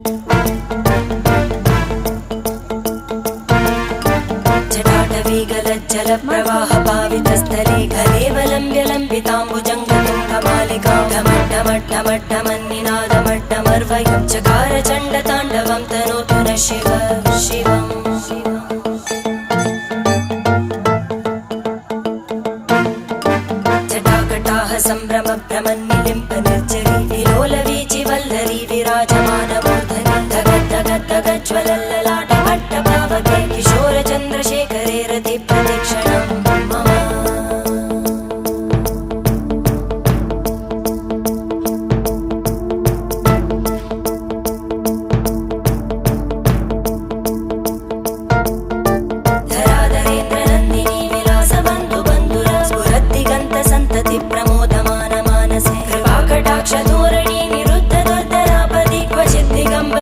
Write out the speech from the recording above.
जटाटवीगलज्जलप्रवाहपावितस्थले कलेवलम्ब्य लम्बिताम्बुजङ्गतुङ्गमालिकां ढमड्ढमड्ढमड्ढमन्निनादमड्ढमर्वयं चकार चण्डताण्डवं तनोतु नः शिव शिवम् जटाकटाः सम्भ्रमभ्रमन्